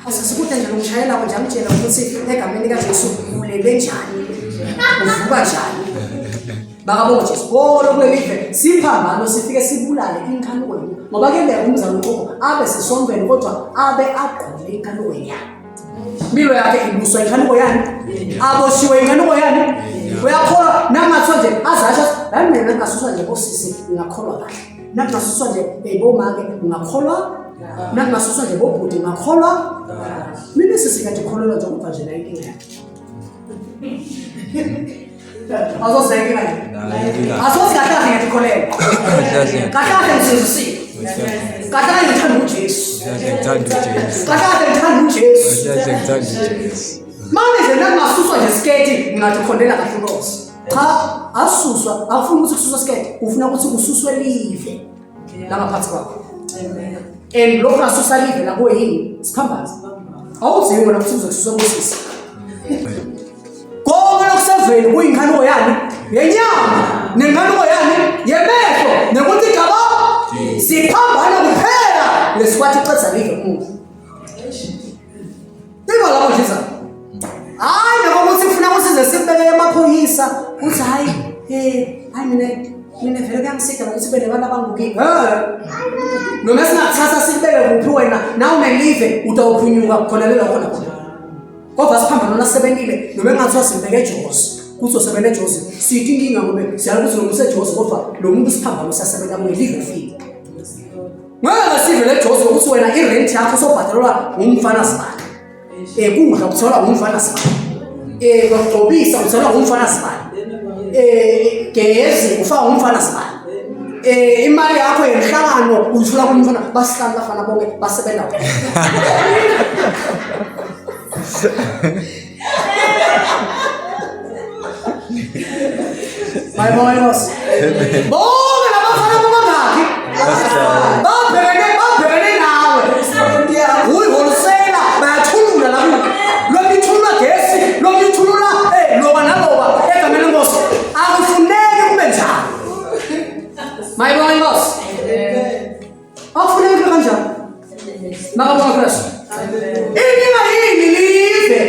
Asikude nje ngishayela nje amtshela ukuthi egameni kaJesu ulele njani. Uvuka njani. Bakabonga Jesu. Lokulelive siphambano sifike sibulale inkhanuweni. Ngoba ke le umzalo lokho abe sisombeni kodwa abe aqhule inkhanuweni yakhe. Impilo yakhe ibuswa inkhanuko yani. Aboshiwe inkhanuko yani. Uyakholwa nangathi nje azasho la mina ngasuswa nje bosisi ngakholwa kahle. Nangasuswa nje ebomake ngakholwa. Nangasuswa nje bobhuti ngakholwa. Mina sisikathi kholelwa nje ngoba nje la inkinga yakhe. Azozeke kahle. Azozeke kahle ngikholelwa. Kahle ngizisi. Kahle ngithanda uJesu. Kahle ngithanda uJesu. Manje nje nangasuswa nje skate ngathi khondela kahle Nkosi. Cha, asuswa, afuna ukuthi kususwe skate, ufuna ukuthi kususwe live la ngaphansi kwakho. Amen. And lokho asusa live la kuyini? Siphambaza. Awuziwe wena ukuthi uzokususwa kusisi. Konke lokuseveni kuyinkanuko yani, yenyama, nenkanuko yani, yemehlo, nekuthi gaba siphambana kuphela lesikwathi ixetha live umuntu. Ima lapho nje sa. Hayi noma ukuthi ufuna ukuthi sibeke emaphoyisa, uthi hayi hayi mina vele kuyangisiza ukuthi bele abantu abanguki. Noma singathatha sibeke kuphi wena na unelive utawuphunyuka khona lela khona. Kodwa siphambana nasebenile noma engathiwa sibeke eJozi kuthi usebenza eJozi sithi inkinga ngoba siyakuthi noma useJozi kodwa lo muntu siphambana usasebenza kuyelive ufike. Ngeke sive le Jozi ukuthi wena irent yakho sobhadalwa umfana sibani. Kudla uthola umfana sibani. Ngokugcobisa uthola umfana sibani. Gezi ufaka umfana sibani. Imali yakho yenhlangano uthola umfana basihlala bafana bonke basebenza. Mayibongosi. Bonke labafana bangaki? Babhekene nawe. Uyihosela bayathulula lapha. Lomithulula gesi, lomithulula loba naloba egameni lenkosi. Akufuneki kube njalo. Mayibongosi. Akufuneki kube kanjalo. Makabonga Kristu. Inkinga yini live?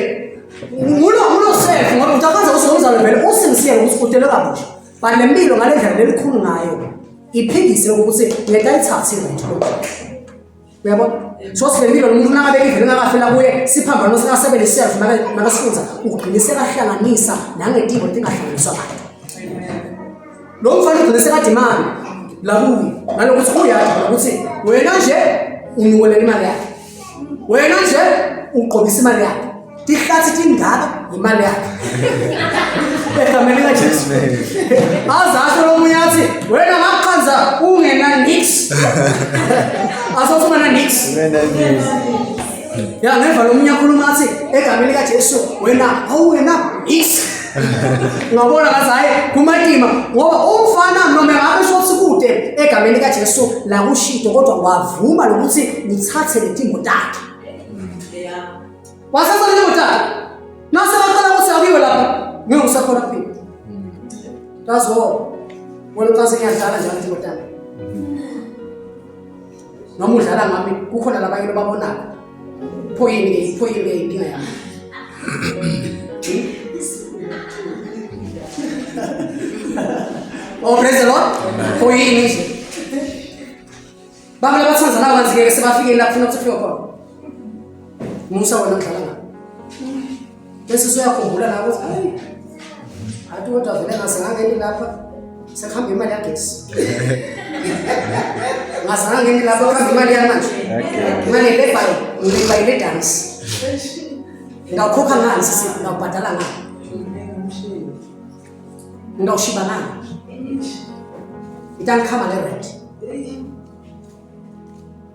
Mulo sefu ngoba utakwazi usomzalo vele usinisiyele ukuthi kudele kabusha. Bale mpilo ngale ndlela lelikhulu ngayo. Iphindise ukuthi ngekayithathi into. Uyabona? So silempilo umuntu nakabe ivele ngakafela kuye siphambano singasebenza self nakasifunza ukugqiniseka hlanganisa nangetiko tingahlanganiswa abantu. Lo mfana ugcine kadimani la kubi nalokuthi uyazi ukuthi wena nje uniwelela imali yakhe. Wena nje uqobisa imali yakhe. Tihlathi tingaka imali yakhe. Egameni kaJesu. Azasho lo munyathi wena ngaqhanza ungena nix. Asofuna nix. Ya ngeva lo munyakhuluma athi egameni kaJesu wena awuwena nix. Ngabona ngazaye kumatima ngoba umfana noma ngabe sikude egameni kaJesu la kushito kodwa wavuma lokuthi ngithathe letimbo takhe. Wasasa le mota. Nase bakala ukuthi akiwe lapha. Ngeke usakhona kuphila. That's all. Wena uqase ngiyadlala njalo nje motana. Noma udlala ngami kukhona labanye babonaka. Phoyini inkinga yami. Oh praise the Lord. Phoyini nje. Baba labathanza la wazike sebafike la kufuna ukuthi ufike khona. Musa wena udlala ngapha. Bese siyakhumbula la ukuthi hayi. Athi kodwa vele ngasangangeni lapha sekhamba imali yagesi. Ngasangangeni lapha khamba imali yamanje. Imali lebayo, ngibayi le dance. Ngakhokha ngani sisi ngabhadala ngani? Ngawushiba ngani? Itangikhama le rent.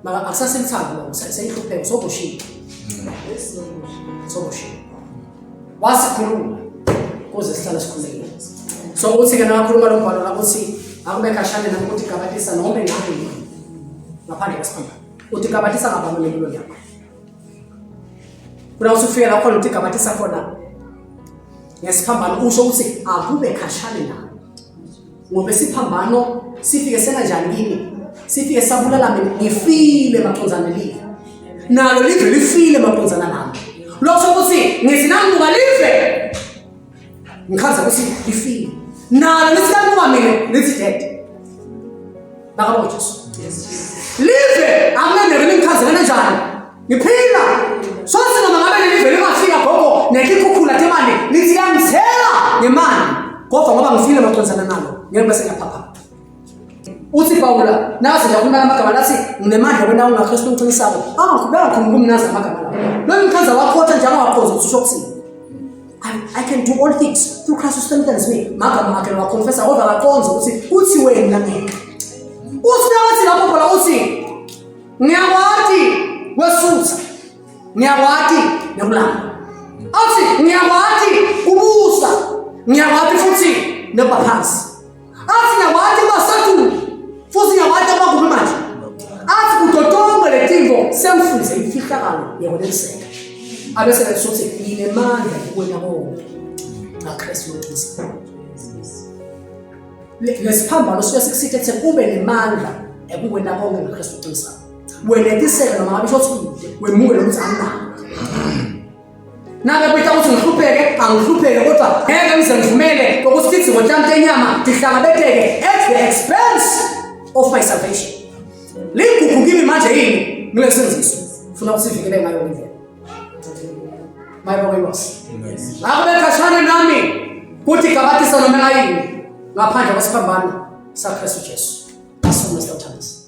Maka akusasemthando lo seyihlupheka sobushiya. Sobushiya. Wasikhuluma kuze sihlale sikhuleke. So uthi ke nakhuluma lo mbhalo la uthi akube kashane nokuthi kabatisa noma ngabe ngaphandle kwesiphamba. Uthi kabatisa ngabamelelo yakho. Kuna usufika la khona uthi kabatisa khona. Ngesiphambano usho ukuthi akube kashane na. Ngoba siphambano sifike sena njani kini? Sifike sabulala mina ngifile maconzane live. nalo live lifile maqonzana nami lokho sokuthi ngizinangu ngalive ngikhaza ukuthi lifile nalo lisinangu mina lithi dead nakabo Jesu live akunendebe ngikhaza kanjani ngiphila sothi noma ngabe live lingafika gogo nekikhukhula temali lithi yangithela ngemali kodwa ngoba ngifile maqonzana nalo ngeke bese ngiyaphapha uthi Paula nazi ngiyakhuluma amagama lathi nginemandla wena ungaKristu uqinisako ngibeka khona kumnazi amagama lawo lo mkhanza wakhotha njalo waqoza ukuthi ushokuthini I can do all things through Christ who strengthens me magama akhe wakonfessa kodwa akaqonza ukuthi uthi wena mina uthi nathi lapho phela uthi ngiyawati wesutha ngiyawati nokulamba athi ngiyawati ubusa ngiyawati futhi nobaphansi athi ngiyawati basathu futhi ngiyawati abakubi manje athi kutotonga letinto semfuze ifihlakalo yekweliseka abese lesothi nginemandla kuwena bonke ngaKristu uJesu lesiphambano suke sikusithethe kube nemandla ekuwena bonke ngaKristu uJesu wenetiseka noma ngabe shothi wemukele ukuthi anginako nabe bita ukuthi angihlupheke kodwa ngeke ngize ngivumele ukuthi kithi ngotamta enyama dihlangabetheke at the expense of my salvation ligugu kimi manje yini ngilesenziso ufuna ukusivikele ngayo indlela mayibo kweyos akubeka shana nami kuthi gabathisa noma yini ngaphandle kwesiphambano saKristu Jesu asomesa uthandisa